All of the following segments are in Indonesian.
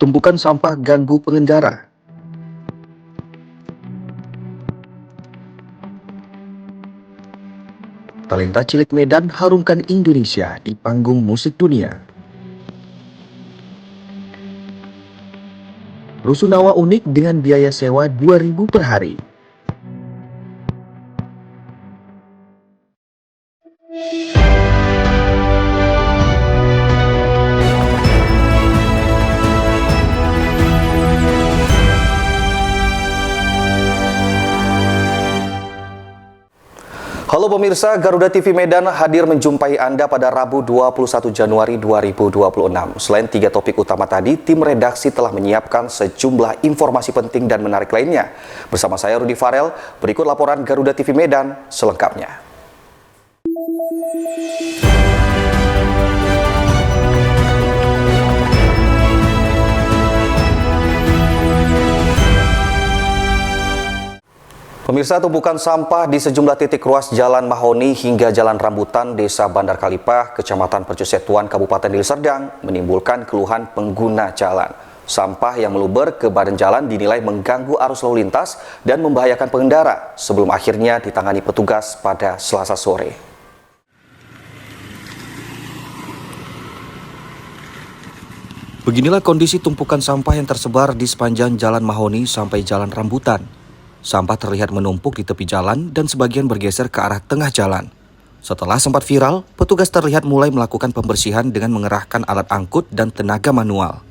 Tumpukan sampah ganggu pengendara. Talenta cilik Medan harumkan Indonesia di panggung musik dunia. Rusunawa unik dengan biaya sewa 2.000 per hari. Halo pemirsa, Garuda TV Medan hadir menjumpai Anda pada Rabu 21 Januari 2026. Selain 3 topik utama tadi, tim redaksi telah menyiapkan sejumlah informasi penting dan menarik lainnya. Bersama saya Rudi Farel, berikut laporan Garuda TV Medan selengkapnya. Pemirsa, tumpukan sampah di sejumlah titik ruas Jalan Mahoni hingga Jalan Rambutan, Desa Bandar Kalipah, Kecamatan Percusetuan, Kabupaten Deli Serdang, menimbulkan keluhan pengguna jalan. Sampah yang meluber ke badan jalan dinilai mengganggu arus lalu lintas dan membahayakan pengendara, sebelum akhirnya ditangani petugas pada Selasa sore. Beginilah kondisi tumpukan sampah yang tersebar di sepanjang Jalan Mahoni sampai Jalan Rambutan. Sampah terlihat menumpuk di tepi jalan dan sebagian bergeser ke arah tengah jalan. Setelah sempat viral, petugas terlihat mulai melakukan pembersihan dengan mengerahkan alat angkut dan tenaga manual.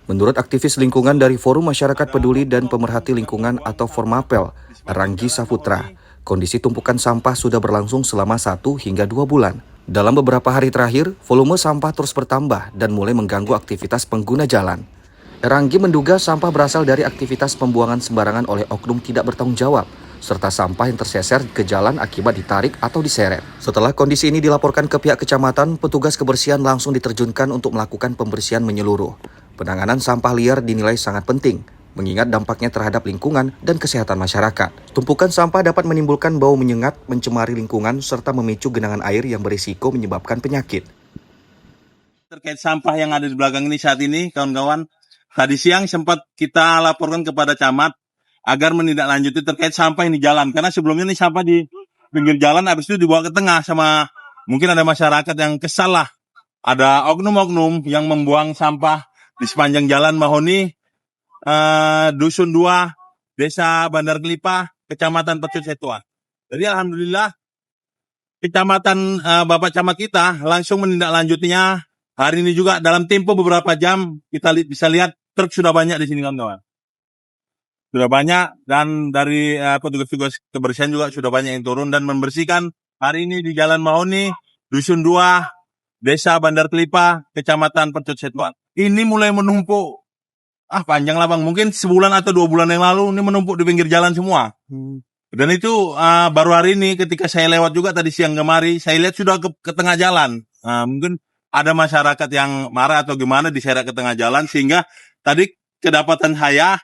Menurut aktivis lingkungan dari Forum Masyarakat Peduli dan Pemerhati Lingkungan atau Formapel, Ranggi Saputra, kondisi tumpukan sampah sudah berlangsung selama 1 hingga 2 bulan. Dalam beberapa hari terakhir, volume sampah terus bertambah dan mulai mengganggu aktivitas pengguna jalan. Ranggi menduga sampah berasal dari aktivitas pembuangan sembarangan oleh oknum tidak bertanggung jawab, serta sampah yang terseser ke jalan akibat ditarik atau diseret. Setelah kondisi ini dilaporkan ke pihak kecamatan, petugas kebersihan langsung diterjunkan untuk melakukan pembersihan menyeluruh. Penanganan sampah liar dinilai sangat penting, mengingat dampaknya terhadap lingkungan dan kesehatan masyarakat. Tumpukan sampah dapat menimbulkan bau menyengat, mencemari lingkungan, serta memicu genangan air yang berisiko menyebabkan penyakit. Terkait sampah yang ada di belakang ini saat ini, kawan-kawan, tadi siang sempat kita laporkan kepada camat agar menindaklanjuti terkait sampah yang di jalan. Karena sebelumnya ini sampah di pinggir jalan, habis itu dibawa ke tengah sama mungkin ada masyarakat yang kesal lah. Ada oknum-oknum yang membuang sampah di sepanjang Jalan Mahoni, Dusun 2, Desa Bandar Kelipah, Kecamatan Percusetuan. Jadi alhamdulillah Kecamatan Bapak Camat kita langsung menindaklanjutinya. Hari ini juga dalam tempo beberapa jam kita bisa lihat truk sudah banyak di sini kawan-kawan. Sudah banyak dan dari petugas-petugas kebersihan juga sudah banyak yang turun dan membersihkan hari ini di Jalan Mahoni, Dusun 2, Desa Bandar Kelipah, Kecamatan Percusetuan. Ini mulai menumpuk. Panjang lah bang, mungkin sebulan atau 2 bulan yang lalu ini menumpuk di pinggir jalan semua. Dan itu baru hari ini ketika saya lewat juga tadi siang kemari, saya lihat sudah ke tengah jalan. Mungkin ada masyarakat yang marah atau gimana diseret ke tengah jalan sehingga tadi kedapatan saya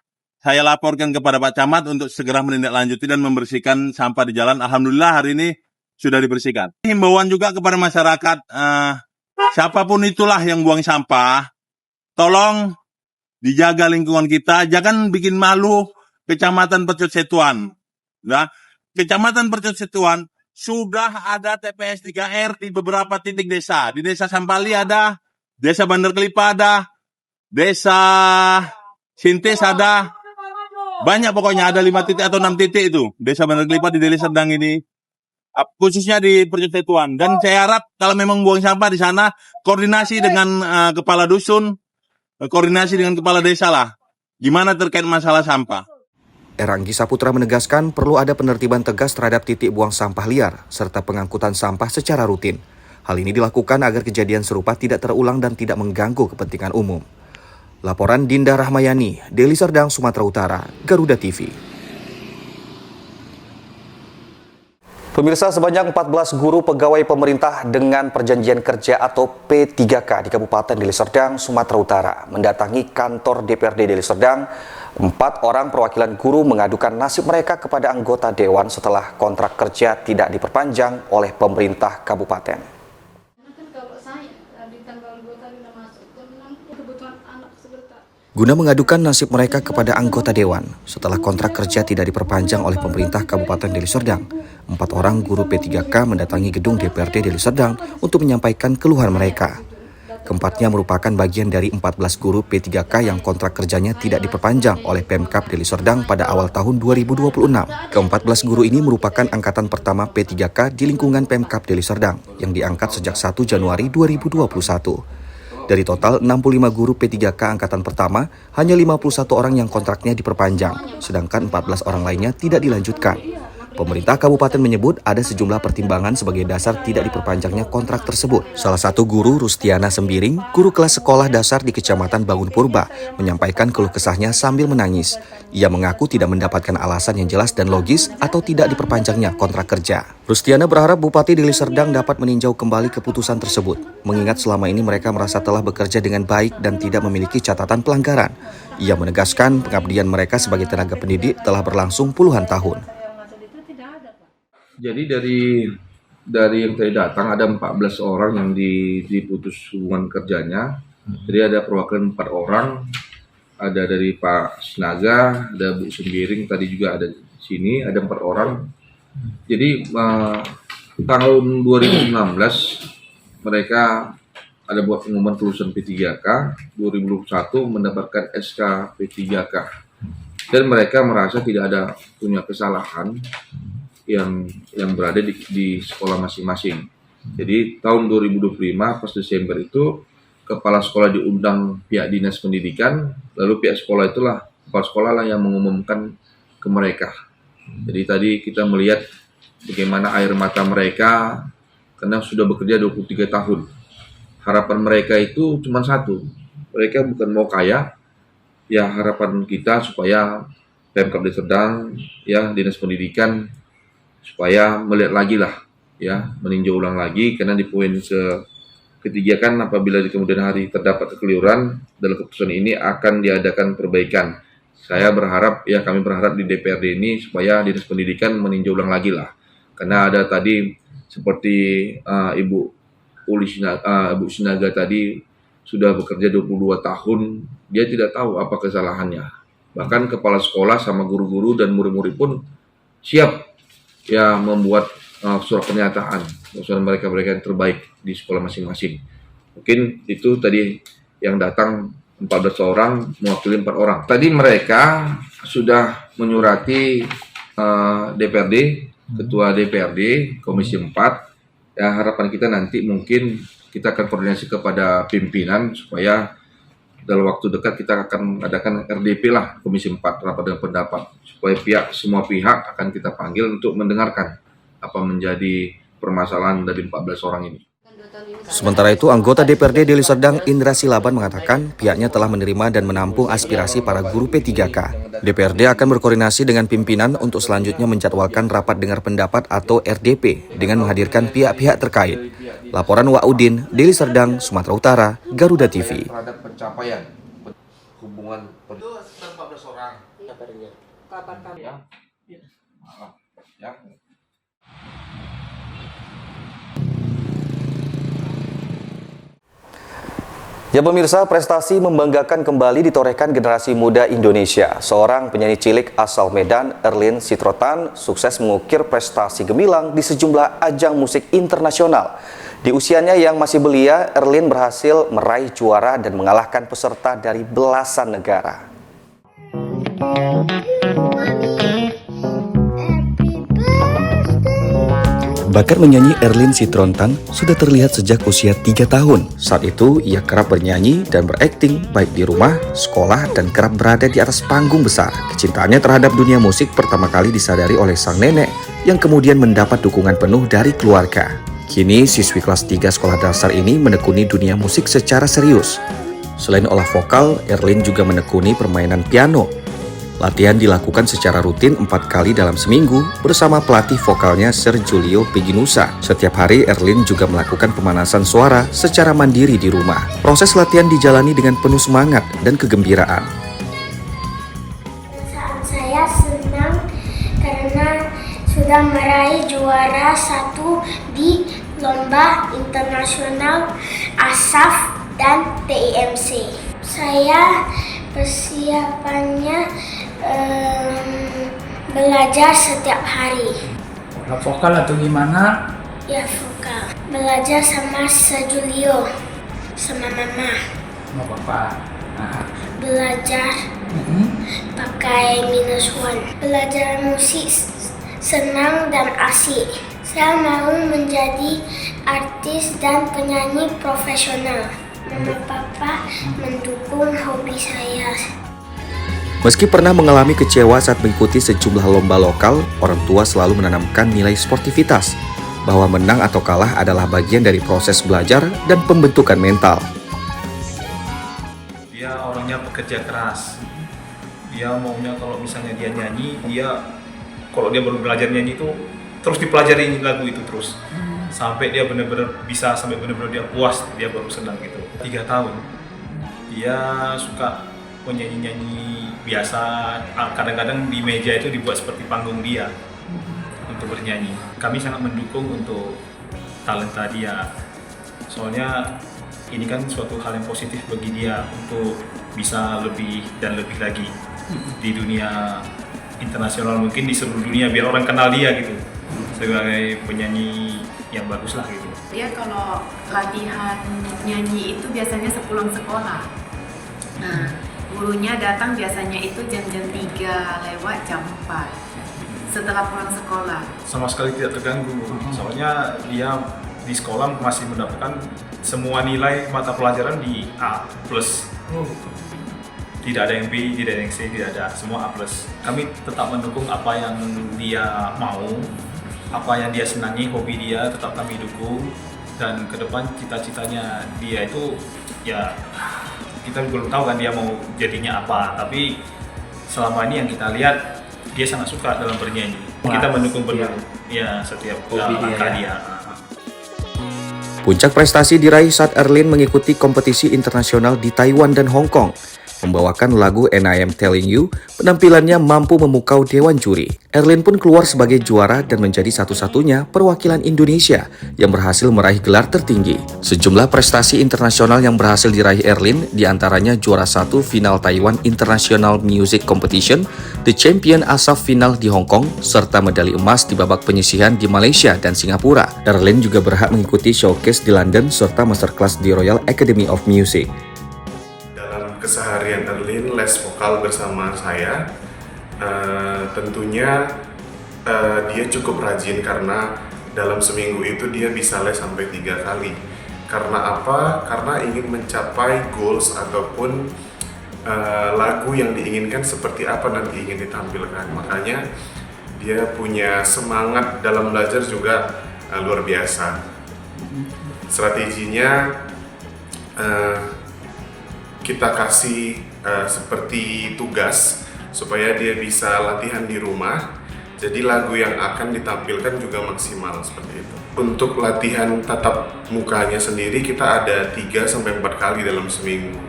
laporkan kepada Pak Camat untuk segera menindaklanjuti dan membersihkan sampah di jalan. Alhamdulillah hari ini sudah dibersihkan. Himbauan juga kepada masyarakat, siapapun itulah yang buang sampah, tolong dijaga lingkungan kita, jangan bikin malu Kecamatan Percusetuan. Nah, Kecamatan Percusetuan sudah ada TPS 3R di beberapa titik desa. Di Desa Sampali ada, Desa Bandar Kelipah ada, Desa Sintes ada. Banyak pokoknya, ada 5 titik atau 6 titik itu. Desa Bandar Kelipah di Deli Serdang ini. Khususnya di Percusetuan. Dan saya harap kalau memang buang sampah di sana, koordinasi dengan kepala dusun, koordinasi dengan kepala desa lah. Gimana terkait masalah sampah. Ranggi Saputra menegaskan perlu ada penertiban tegas terhadap titik buang sampah liar, serta pengangkutan sampah secara rutin. Hal ini dilakukan agar kejadian serupa tidak terulang dan tidak mengganggu kepentingan umum. Laporan Dinda Rahmayani, Deli Serdang, Sumatera Utara, Garuda TV. Pemirsa, sebanyak 14 guru pegawai pemerintah dengan perjanjian kerja atau P3K di Kabupaten Deli Serdang, Sumatera Utara mendatangi kantor DPRD Deli Serdang. 4 orang perwakilan guru mengadukan nasib mereka kepada anggota dewan setelah kontrak kerja tidak diperpanjang oleh pemerintah kabupaten. Karena kan kalau saya di tanggal 2 tadi udah masuk, jam 6 kebutuhan anak sebentar. guna mengadukan nasib mereka kepada anggota dewan. Setelah kontrak kerja tidak diperpanjang oleh pemerintah Kabupaten Deli Serdang, 4 orang guru P3K mendatangi gedung DPRD Deli Serdang untuk menyampaikan keluhan mereka. Keempatnya merupakan bagian dari 14 guru P3K yang kontrak kerjanya tidak diperpanjang oleh Pemkab Deli Serdang pada awal tahun 2026. Ke-14 guru ini merupakan angkatan pertama P3K di lingkungan Pemkab Deli Serdang yang diangkat sejak 1 Januari 2021. Dari total 65 guru P3K angkatan pertama, hanya 51 orang yang kontraknya diperpanjang, sedangkan 14 orang lainnya tidak dilanjutkan. Pemerintah kabupaten menyebut ada sejumlah pertimbangan sebagai dasar tidak diperpanjangnya kontrak tersebut. Salah satu guru, Rustiana Sembiring, guru kelas sekolah dasar di Kecamatan Bangun Purba, menyampaikan keluh kesahnya sambil menangis. Ia mengaku tidak mendapatkan alasan yang jelas dan logis atau tidak diperpanjangnya kontrak kerja. Rustiana berharap Bupati Deli Serdang dapat meninjau kembali keputusan tersebut, mengingat selama ini mereka merasa telah bekerja dengan baik dan tidak memiliki catatan pelanggaran. Ia menegaskan pengabdian mereka sebagai tenaga pendidik telah berlangsung puluhan tahun. Jadi dari yang tadi datang ada 14 orang yang diputus hubungan kerjanya. Jadi ada perwakilan 4 orang, ada dari Pak Sinaga, ada Bu Sembiring tadi juga ada di sini, ada 4 orang. Jadi tahun 2016 mereka ada buat pengumuman kelulusan P3K, 2021 mendapatkan SK P3K. Dan mereka merasa tidak ada punya kesalahan yang berada di sekolah masing-masing. Jadi tahun 2025 pas Desember itu kepala sekolah diundang pihak dinas pendidikan, lalu pihak sekolah itulah kepala sekolah lah yang mengumumkan ke mereka. Jadi tadi kita melihat bagaimana air mata mereka karena sudah bekerja 23 tahun. Harapan mereka itu cuma satu, mereka bukan mau kaya, ya harapan kita supaya Pemkab Deli Serdang, ya dinas pendidikan supaya melihat lagi lah, ya meninjau ulang lagi, karena di poin ketiga kan apabila di kemudian hari terdapat kekeliruan dalam keputusan ini akan diadakan perbaikan. Kami berharap di DPRD ini supaya dinas pendidikan meninjau ulang lagi lah, karena ada tadi seperti Ibu Sinaga tadi sudah bekerja 22 tahun, dia tidak tahu apa kesalahannya. Bahkan kepala sekolah sama guru-guru dan murid-murid pun siap ya membuat surat pernyataan bahwa mereka yang terbaik di sekolah masing-masing. Mungkin itu tadi yang datang 14 orang mewakili 4 orang. Tadi mereka sudah menyurati DPRD, Ketua DPRD, Komisi 4. Ya, harapan kita nanti mungkin kita akan koordinasi kepada pimpinan supaya dalam waktu dekat kita akan adakan RDP lah, Komisi 4, rapat dengan pendapat, supaya semua pihak akan kita panggil untuk mendengarkan apa menjadi permasalahan dari 14 orang ini. Sementara itu, anggota DPRD Deli Serdang Indra Silaban mengatakan pihaknya telah menerima dan menampung aspirasi para guru P3K. DPRD akan berkoordinasi dengan pimpinan untuk selanjutnya menjadwalkan rapat dengar pendapat atau RDP dengan menghadirkan pihak-pihak terkait. Laporan Waudin, Deli Serdang, Sumatera Utara, Garuda TV. Terhadap pencapaian hubungan itu 14 orang. Kabar kami. Ya. Ya pemirsa, prestasi membanggakan kembali ditorehkan generasi muda Indonesia. Seorang penyanyi cilik asal Medan, Erlin Sitrotan, sukses mengukir prestasi gemilang di sejumlah ajang musik internasional. Di usianya yang masih belia, Erlin berhasil meraih juara dan mengalahkan peserta dari belasan negara. Bakat menyanyi Erlin Sitrotan sudah terlihat sejak usia 3 tahun. Saat itu, ia kerap bernyanyi dan berakting baik di rumah, sekolah, dan kerap berada di atas panggung besar. Kecintaannya terhadap dunia musik pertama kali disadari oleh sang nenek, yang kemudian mendapat dukungan penuh dari keluarga. Kini, siswi kelas 3 sekolah dasar ini menekuni dunia musik secara serius. Selain olah vokal, Erlin juga menekuni permainan piano. Latihan dilakukan secara rutin 4 kali dalam seminggu bersama pelatih vokalnya Sir Julio Piginusa. Setiap hari Erlin juga melakukan pemanasan suara secara mandiri di rumah. Proses latihan dijalani dengan penuh semangat dan kegembiraan. Saya senang karena sudah meraih juara 1 di lomba internasional ASAF dan TIMC. Saya Persiapannya belajar setiap hari. Vokal atau gimana? Ya, vokal. Belajar sama Julio, sama mama. Sama papa. Nah. Belajar pakai -1. Belajar musik senang dan asik. Saya mau menjadi artis dan penyanyi profesional. Mama papa mendukung hobi saya. Meski pernah mengalami kecewa saat mengikuti sejumlah lomba lokal, orang tua selalu menanamkan nilai sportivitas, bahwa menang atau kalah adalah bagian dari proses belajar dan pembentukan mental. Dia orangnya pekerja keras. Dia maunya kalau misalnya dia nyanyi, kalau dia baru belajar nyanyi itu terus dipelajari lagu itu terus. Sampai dia benar-benar bisa, sampai benar-benar dia puas, dia baru senang gitu. 3 tahun. Dia suka menyanyi-nyanyi biasa, kadang-kadang di meja itu dibuat seperti panggung dia untuk bernyanyi. Kami sangat mendukung untuk talenta dia. Soalnya ini kan suatu hal yang positif bagi dia untuk bisa lebih dan lebih lagi di dunia internasional, mungkin di seluruh dunia, biar orang kenal dia gitu sebagai penyanyi yang bagus lah gitu. Dia kalau latihan nyanyi itu biasanya sepulang sekolah. Nah, gurunya datang biasanya itu jam-jam 3 lewat jam 4 setelah pulang sekolah. Sama sekali tidak terganggu, soalnya dia di sekolah masih mendapatkan semua nilai mata pelajaran di A+. Tidak ada yang B, tidak ada yang C, tidak ada, semua A+. Kami tetap mendukung apa yang dia mau, apa yang dia senangi, hobi dia tetap kami dukung. Dan ke depan cita-citanya dia itu ya kita belum tahu kan dia mau jadinya apa, tapi selama ini yang kita lihat dia sangat suka dalam bernyanyi. Kita mendukung penuh ya setiap langkah dia. Puncak prestasi diraih saat Erlin mengikuti kompetisi internasional di Taiwan dan Hong Kong. Membawakan lagu And I Am Telling You, penampilannya mampu memukau dewan juri. Erlin pun keluar sebagai juara dan menjadi satu-satunya perwakilan Indonesia yang berhasil meraih gelar tertinggi. Sejumlah prestasi internasional yang berhasil diraih Erlin, diantaranya juara 1 final Taiwan International Music Competition, The Champion Asaf Final di Hong Kong, serta medali emas di babak penyisihan di Malaysia dan Singapura. Erlin juga berhak mengikuti showcase di London serta masterclass di Royal Academy of Music. Keseharian Erlin les vokal bersama saya, tentunya dia cukup rajin karena dalam seminggu itu dia bisa les sampai 3 kali. Karena apa? Karena ingin mencapai goals ataupun lagu yang diinginkan seperti apa nanti ingin ditampilkan. Makanya dia punya semangat dalam belajar juga luar biasa. Strateginya kita kasih seperti tugas supaya dia bisa latihan di rumah, jadi lagu yang akan ditampilkan juga maksimal seperti itu. Untuk latihan tatap mukanya sendiri kita ada 3-4 kali dalam seminggu.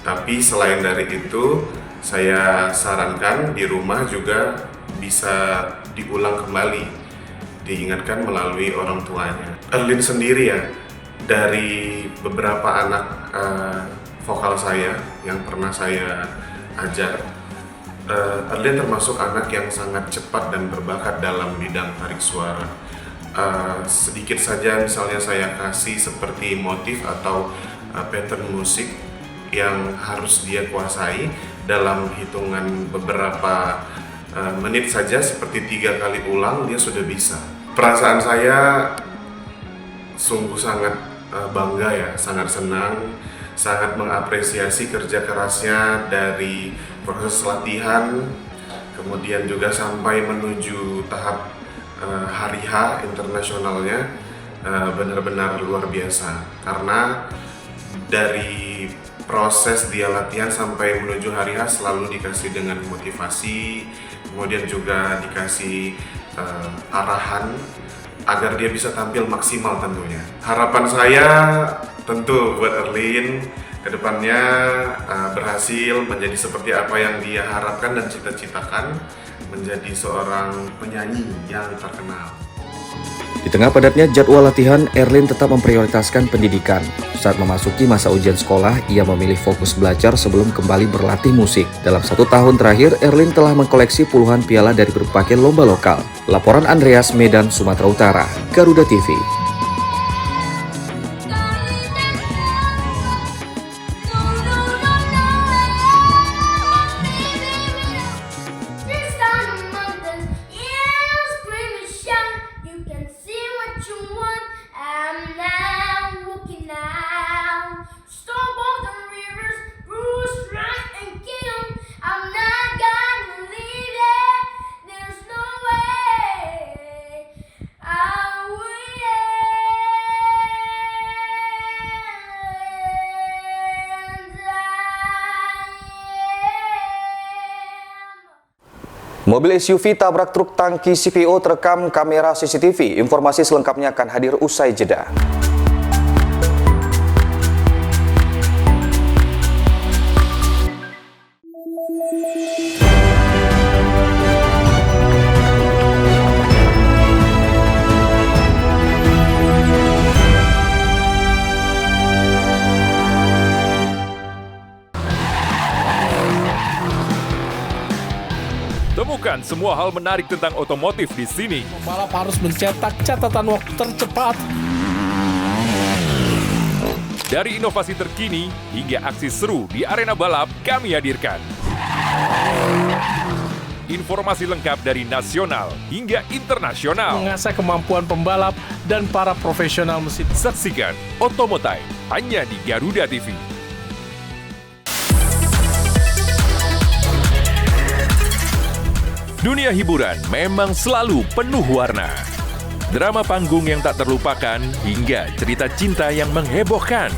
Tapi selain dari itu, saya sarankan di rumah juga bisa diulang kembali, diingatkan melalui orang tuanya. Erlin sendiri ya, dari beberapa anak vokal saya yang pernah saya ajar, Erlin termasuk anak yang sangat cepat dan berbakat dalam bidang tarik suara. Sedikit saja misalnya saya kasih seperti motif atau pattern musik yang harus dia kuasai dalam hitungan beberapa menit saja, seperti 3 kali ulang dia sudah bisa. Perasaan saya sungguh sangat bangga ya, sangat senang, sangat mengapresiasi kerja kerasnya dari proses latihan, kemudian juga sampai menuju tahap hari H internasionalnya, benar-benar luar biasa. Karena dari proses dia latihan sampai menuju hari H selalu dikasih dengan motivasi, kemudian juga dikasih arahan agar dia bisa tampil maksimal tentunya. Harapan saya tentu buat Erlin kedepannya berhasil menjadi seperti apa yang dia harapkan dan cita-citakan, menjadi seorang penyanyi yang terkenal. Di tengah padatnya jadwal latihan, Erlin tetap memprioritaskan pendidikan. Saat memasuki masa ujian sekolah, ia memilih fokus belajar sebelum kembali berlatih musik. Dalam 1 tahun terakhir, Erlin telah mengkoleksi puluhan piala dari berbagai lomba lokal. Laporan Andreas, Medan, Sumatera Utara, Garuda TV. This time of mountain, yeah, scream and shout. You can see what you want. I'm now walking now. Stop all the rivers, bruise, right and kill. I'm not gonna leave it. There's no way I will. Mobil SUV tabrak truk tangki CPO terekam kamera CCTV. Informasi selengkapnya akan hadir usai jeda. Temukan semua hal menarik tentang otomotif di sini. Pembalap harus mencetak catatan waktu tercepat. Dari inovasi terkini hingga aksi seru di arena balap, kami hadirkan. Informasi lengkap dari nasional hingga internasional. Mengasah kemampuan pembalap dan para profesional mesin. Saksikan Otomotive hanya di Garuda TV. Dunia hiburan memang selalu penuh warna. Drama panggung yang tak terlupakan hingga cerita cinta yang menghebohkan.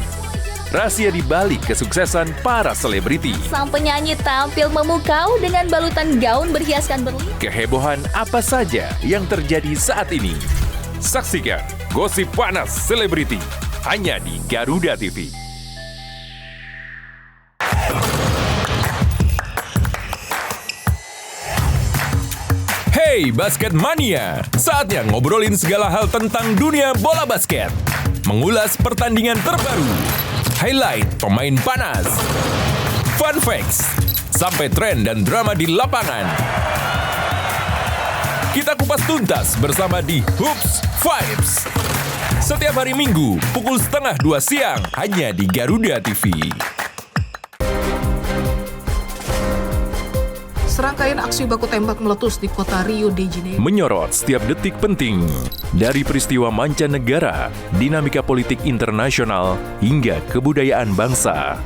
Rahasia di balik kesuksesan para selebriti. Sang penyanyi tampil memukau dengan balutan gaun berhiaskan berlian. Kehebohan apa saja yang terjadi saat ini. Saksikan gosip panas selebriti hanya di Garuda TV. Hey Basket Mania, saatnya ngobrolin segala hal tentang dunia bola basket. Mengulas pertandingan terbaru, highlight pemain panas, fun facts, sampai tren dan drama di lapangan. Kita kupas tuntas bersama di Hoops Vibes. Setiap hari Minggu, pukul 1:30 siang, hanya di Garuda TV. Serangkaian aksi baku tembak meletus di kota Rio de Janeiro. Menyorot setiap detik penting, dari peristiwa mancanegara, dinamika politik internasional, hingga kebudayaan bangsa.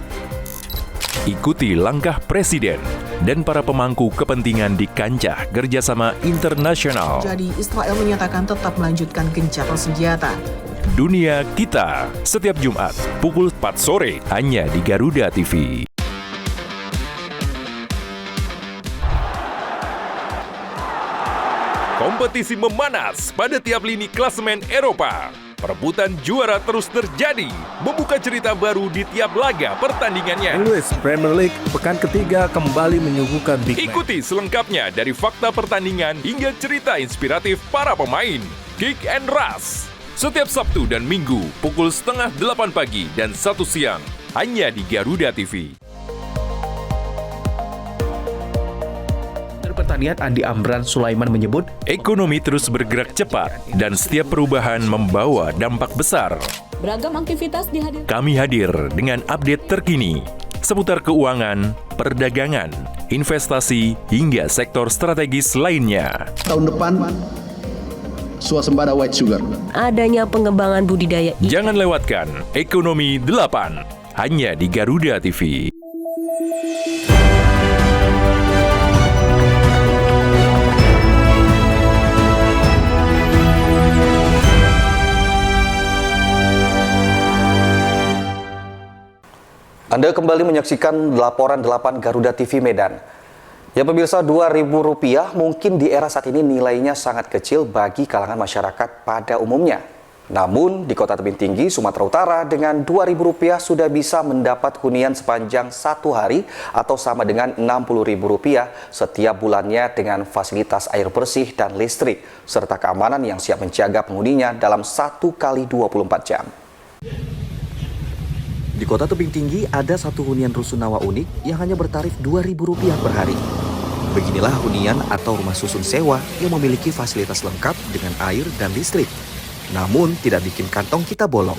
Ikuti langkah Presiden dan para pemangku kepentingan di kancah kerjasama internasional. Jadi Israel menyatakan tetap melanjutkan gencatan senjata. Dunia Kita, setiap Jumat, pukul 4 sore, hanya di Garuda TV. Kompetisi memanas pada tiap lini klasemen Eropa. Perebutan juara terus terjadi, membuka cerita baru di tiap laga pertandingannya. English Premier League pekan ketiga kembali menyuguhkan big match. Ikuti selengkapnya dari fakta pertandingan hingga cerita inspiratif para pemain. Kick and Rush. Setiap Sabtu dan Minggu pukul 7:30 pagi dan 1 siang. Hanya di Garuda TV. Pertanian Andi Amran Sulaiman menyebut, ekonomi terus bergerak cepat dan setiap perubahan membawa dampak besar. Beragam aktivitas dihadirkan. Kami hadir dengan update terkini seputar keuangan, perdagangan, investasi, hingga sektor strategis lainnya. Tahun depan, swasembada white sugar. Adanya pengembangan budidaya. Jangan lewatkan Ekonomi 8, hanya di Garuda TV. Anda kembali menyaksikan laporan 8 Garuda TV Medan. Ya pemirsa, Rp2.000 mungkin di era saat ini nilainya sangat kecil bagi kalangan masyarakat pada umumnya. Namun, di Kota Tebing Tinggi, Sumatera Utara, dengan Rp2.000 sudah bisa mendapat hunian sepanjang 1 hari atau sama dengan Rp60.000 setiap bulannya dengan fasilitas air bersih dan listrik, serta keamanan yang siap menjaga penghuninya dalam 1 kali 24 jam. Di Kota Tebing Tinggi ada satu hunian rusunawa unik yang hanya bertarif Rp2.000 per hari. Beginilah hunian atau rumah susun sewa yang memiliki fasilitas lengkap dengan air dan listrik. Namun tidak bikin kantong kita bolong.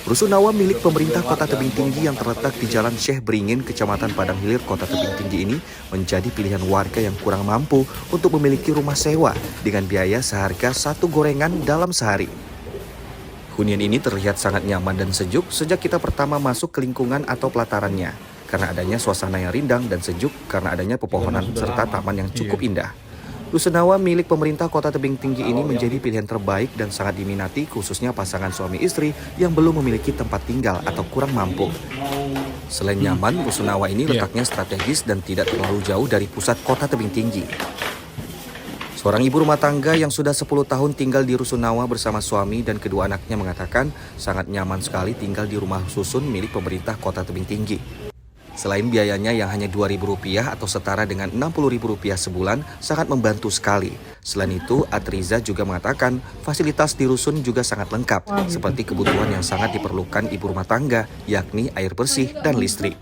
Rusunawa milik pemerintah Kota Tebing Tinggi yang terletak di Jalan Syekh Beringin, Kecamatan Padang Hilir, Kota Tebing Tinggi ini menjadi pilihan warga yang kurang mampu untuk memiliki rumah sewa dengan biaya seharga 1 gorengan dalam sehari. Hunian ini terlihat sangat nyaman dan sejuk sejak kita pertama masuk ke lingkungan atau pelatarannya, karena adanya suasana yang rindang dan sejuk karena adanya pepohonan serta taman yang cukup indah. Rusunawa milik pemerintah Kota Tebing Tinggi ini menjadi pilihan terbaik dan sangat diminati khususnya pasangan suami istri yang belum memiliki tempat tinggal atau kurang mampu. Selain nyaman, rusunawa ini letaknya strategis dan tidak terlalu jauh dari pusat Kota Tebing Tinggi. Seorang ibu rumah tangga yang sudah 10 tahun tinggal di rusunawa bersama suami dan kedua anaknya mengatakan sangat nyaman sekali tinggal di rumah susun milik pemerintah Kota Tebing Tinggi. Selain biayanya yang hanya Rp2.000 atau setara dengan Rp60.000 sebulan, sangat membantu sekali. Selain itu, Atriza juga mengatakan fasilitas di rusun juga sangat lengkap, seperti kebutuhan yang sangat diperlukan ibu rumah tangga, yakni air bersih dan listrik.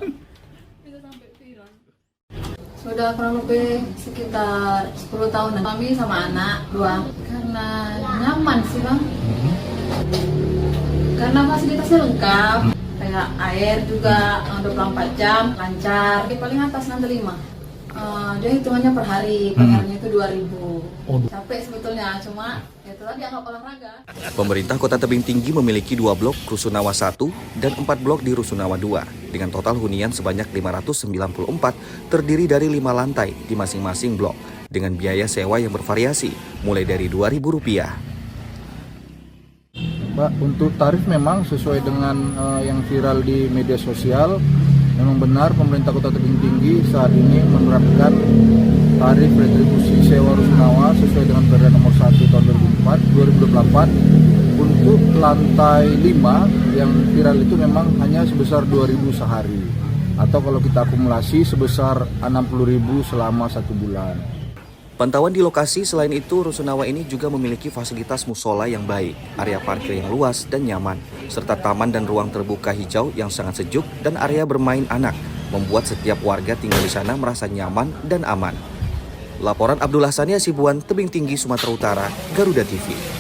Sudah kurang lebih sekitar 10 tahun, kami sama anak 2, karena nyaman sih Bang, karena fasilitasnya lengkap. Kayak air juga 24 jam, lancar. Paling atas nanti 5. Dia hitungannya per hari, bayarnya itu Rp2.000. Capek sebetulnya, cuma itu tadi anggap olahraga. Pemerintah Kota Tebing Tinggi memiliki 2 blok Rusunawa 1 dan 4 blok di Rusunawa 2, dengan total hunian sebanyak 594, terdiri dari 5 lantai di masing-masing blok, dengan biaya sewa yang bervariasi, mulai dari Rp2.000. Mbak, untuk tarif memang sesuai dengan yang viral di media sosial. Memang benar pemerintah Kota Tebing Tinggi saat ini menerapkan tarif retribusi sewa rusunawa sesuai dengan Perda Nomor 1 Tahun 2028. Untuk lantai 5 yang viral itu memang hanya sebesar Rp2.000 sehari, atau kalau kita akumulasi sebesar Rp60.000 selama 1 bulan. Pantauan di lokasi selain itu, rusunawa ini juga memiliki fasilitas musola yang baik, area parkir yang luas dan nyaman, serta taman dan ruang terbuka hijau yang sangat sejuk dan area bermain anak, membuat setiap warga tinggal di sana merasa nyaman dan aman. Laporan Abdullah Sania Sibuan, Tebing Tinggi, Sumatera Utara, Garuda TV.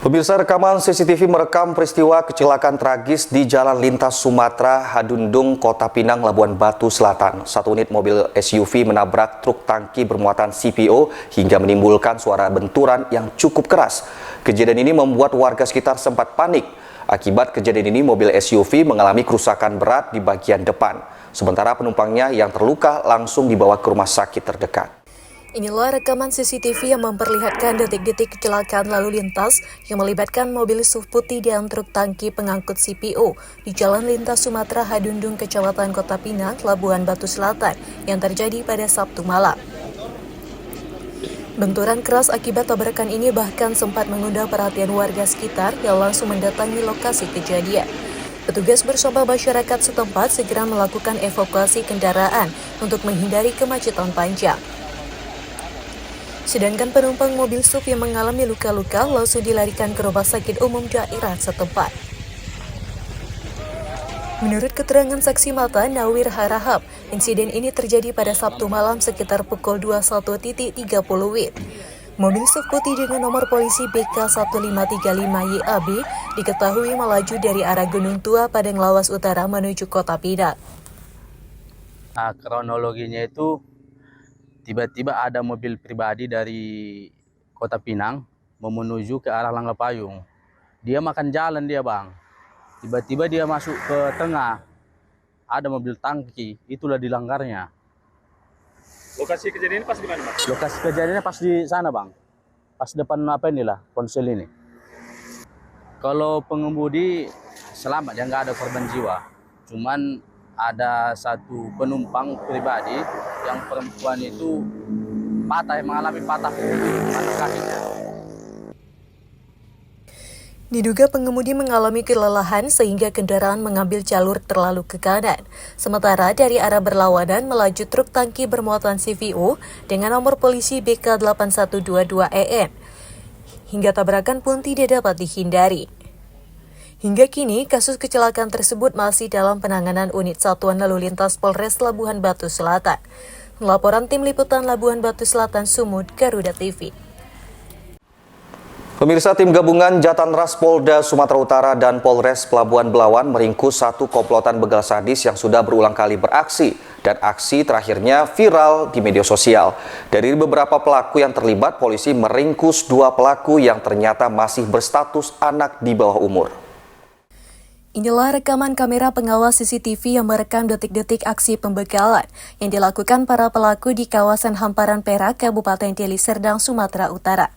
Pemirsa, rekaman CCTV merekam peristiwa kecelakaan tragis di Jalan Lintas Sumatera, Hadundung, Kota Pinang, Labuan Batu Selatan. Satu unit mobil SUV menabrak truk tangki bermuatan CPO hingga menimbulkan suara benturan yang cukup keras. Kejadian ini membuat warga sekitar sempat panik. Akibat kejadian ini, mobil SUV mengalami kerusakan berat di bagian depan. Sementara penumpangnya yang terluka langsung dibawa ke rumah sakit terdekat. Inilah rekaman CCTV yang memperlihatkan detik-detik kecelakaan lalu lintas yang melibatkan mobil SUV putih dan truk tangki pengangkut CPO di Jalan Lintas Sumatera Hadundung, Kecamatan Kota Pinang, Labuan Batu Selatan yang terjadi pada Sabtu malam. Benturan keras akibat tabrakan ini bahkan sempat mengundang perhatian warga sekitar yang langsung mendatangi lokasi kejadian. Petugas bersama masyarakat setempat segera melakukan evakuasi kendaraan untuk menghindari kemacetan panjang. Sedangkan penumpang mobil SUV yang mengalami luka-luka langsung dilarikan ke rumah sakit umum daerah setempat. Menurut keterangan saksi mata Nawir Harahap, insiden ini terjadi pada Sabtu malam sekitar pukul 21.30 WIB. Mobil SUV putih dengan nomor polisi BK1535YAB diketahui melaju dari arah Gunung Tua, Padang Lawas Utara menuju Kota Pinang. Nah, kronologinya itu tiba-tiba ada mobil pribadi dari Kota Pinang menuju ke arah Langga Payung. Dia makan jalan dia, Bang. Tiba-tiba dia masuk ke tengah. Ada mobil tangki, itulah dilanggarnya. Lokasi kejadian pas di mana, Bang? Lokasi kejadiannya pas di sana, Bang. Pas depan ponsel ini. Kalau pengemudi selamat, dia nggak ada korban jiwa. Cuman ada satu penumpang pribadi yang perempuan itu mengalami patah kakinya. Diduga pengemudi mengalami kelelahan sehingga kendaraan mengambil jalur terlalu ke kanan. Sementara dari arah berlawanan melaju truk tangki bermuatan CVO dengan nomor polisi BK8122EN. Hingga tabrakan pun tidak dapat dihindari. Hingga kini, kasus kecelakaan tersebut masih dalam penanganan unit Satuan Lalu Lintas Polres Labuhan Batu Selatan. Laporan Tim Liputan Labuhan Batu Selatan Sumut, Garuda TV. Pemirsa, tim gabungan Jatanras Polda Sumatera Utara dan Polres Pelabuhan Belawan meringkus satu komplotan begal sadis yang sudah berulang kali beraksi dan aksi terakhirnya viral di media sosial. Dari beberapa pelaku yang terlibat, polisi meringkus 2 pelaku yang ternyata masih berstatus anak di bawah umur. Inilah rekaman kamera pengawas CCTV yang merekam detik-detik aksi pembegalan yang dilakukan para pelaku di kawasan Hamparan Perak, Kabupaten Deli Serdang, Sumatera Utara.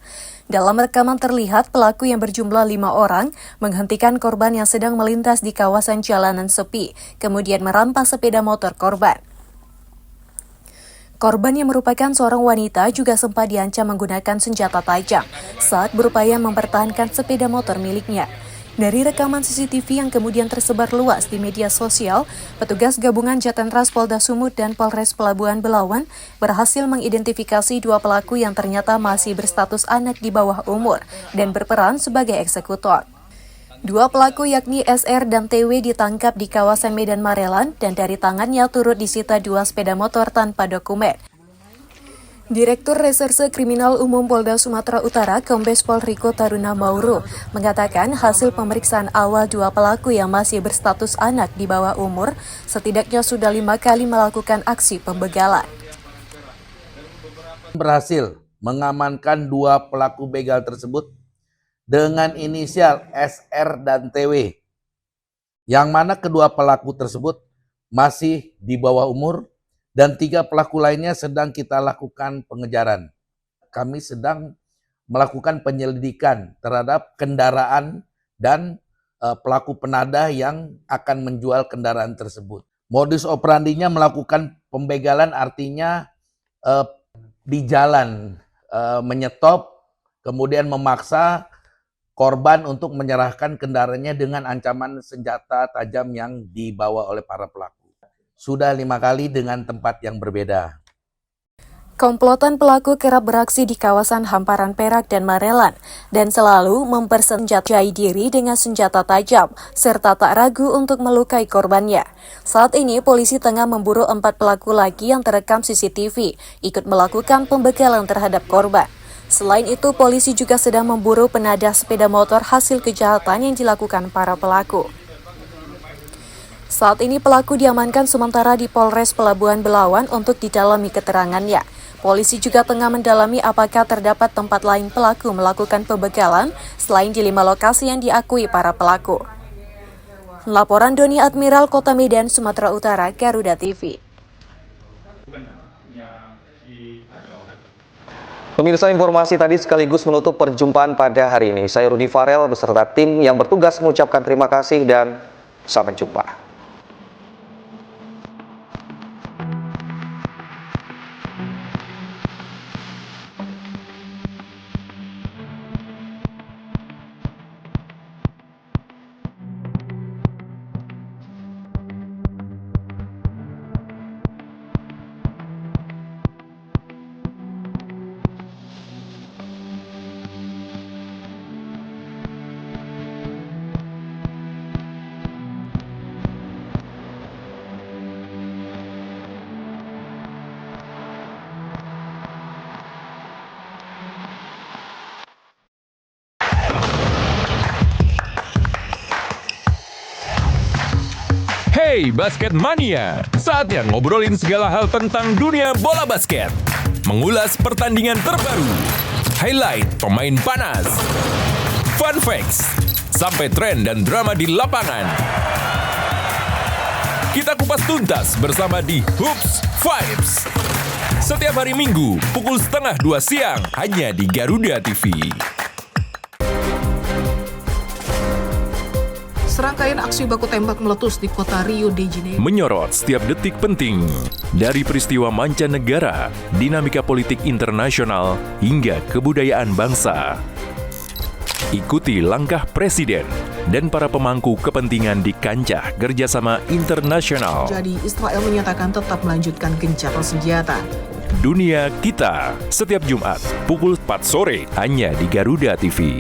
Dalam rekaman terlihat pelaku yang berjumlah 5 orang menghentikan korban yang sedang melintas di kawasan jalanan sepi, kemudian merampas sepeda motor korban. Korban yang merupakan seorang wanita juga sempat diancam menggunakan senjata tajam saat berupaya mempertahankan sepeda motor miliknya. Dari rekaman CCTV yang kemudian tersebar luas di media sosial, petugas gabungan Jatanras Polda Sumut dan Polres Pelabuhan Belawan berhasil mengidentifikasi 2 pelaku yang ternyata masih berstatus anak di bawah umur dan berperan sebagai eksekutor. 2 pelaku yakni SR dan TW ditangkap di kawasan Medan Marelan dan dari tangannya turut disita 2 sepeda motor tanpa dokumen. Direktur Reserse Kriminal Umum Polda Sumatera Utara, Kombes Pol Riko Taruna Mauro, mengatakan hasil pemeriksaan awal 2 pelaku yang masih berstatus anak di bawah umur setidaknya sudah 5 kali melakukan aksi pembegalan. Berhasil mengamankan 2 pelaku begal tersebut dengan inisial SR dan TW, yang mana kedua pelaku tersebut masih di bawah umur, dan 3 pelaku lainnya sedang kita lakukan pengejaran. Kami sedang melakukan penyelidikan terhadap kendaraan dan pelaku penadah yang akan menjual kendaraan tersebut. Modus operandinya melakukan pembegalan, artinya di jalan menyetop, kemudian memaksa korban untuk menyerahkan kendaraannya dengan ancaman senjata tajam yang dibawa oleh para pelaku. Sudah 5 kali dengan tempat yang berbeda. Komplotan pelaku kerap beraksi di kawasan Hamparan Perak dan Marelan dan selalu mempersenjatai diri dengan senjata tajam serta tak ragu untuk melukai korbannya. Saat ini polisi tengah memburu 4 pelaku lagi yang terekam CCTV ikut melakukan pembegalan terhadap korban. Selain itu, polisi juga sedang memburu penadah sepeda motor hasil kejahatan yang dilakukan para pelaku. Saat ini pelaku diamankan sementara di Polres Pelabuhan Belawan untuk didalami keterangannya. Polisi juga tengah mendalami apakah terdapat tempat lain pelaku melakukan pembegalan selain di 5 lokasi yang diakui para pelaku. Laporan Doni Admiral Kota Medan, Sumatera Utara, Garuda TV. Pemirsa, informasi tadi sekaligus menutup perjumpaan pada hari ini. Saya Rudi Farel beserta tim yang bertugas mengucapkan terima kasih dan sampai jumpa. Hey Basket Mania, saatnya ngobrolin segala hal tentang dunia bola basket. Mengulas pertandingan terbaru, highlight pemain panas, fun facts, sampai tren dan drama di lapangan. Kita kupas tuntas bersama di Hoops Vibes. Setiap hari Minggu, pukul 1:30 siang, hanya di Garuda TV. rangkaian aksi baku tembak meletus di kota Rio de Janeiro. Menyorot setiap detik penting dari peristiwa mancanegara, dinamika politik internasional, hingga kebudayaan bangsa. Ikuti langkah Presiden dan para pemangku kepentingan di kancah kerjasama internasional. Jadi Israel menyatakan tetap melanjutkan gencatan senjata. Dunia Kita, setiap Jumat pukul 4 sore hanya di Garuda TV.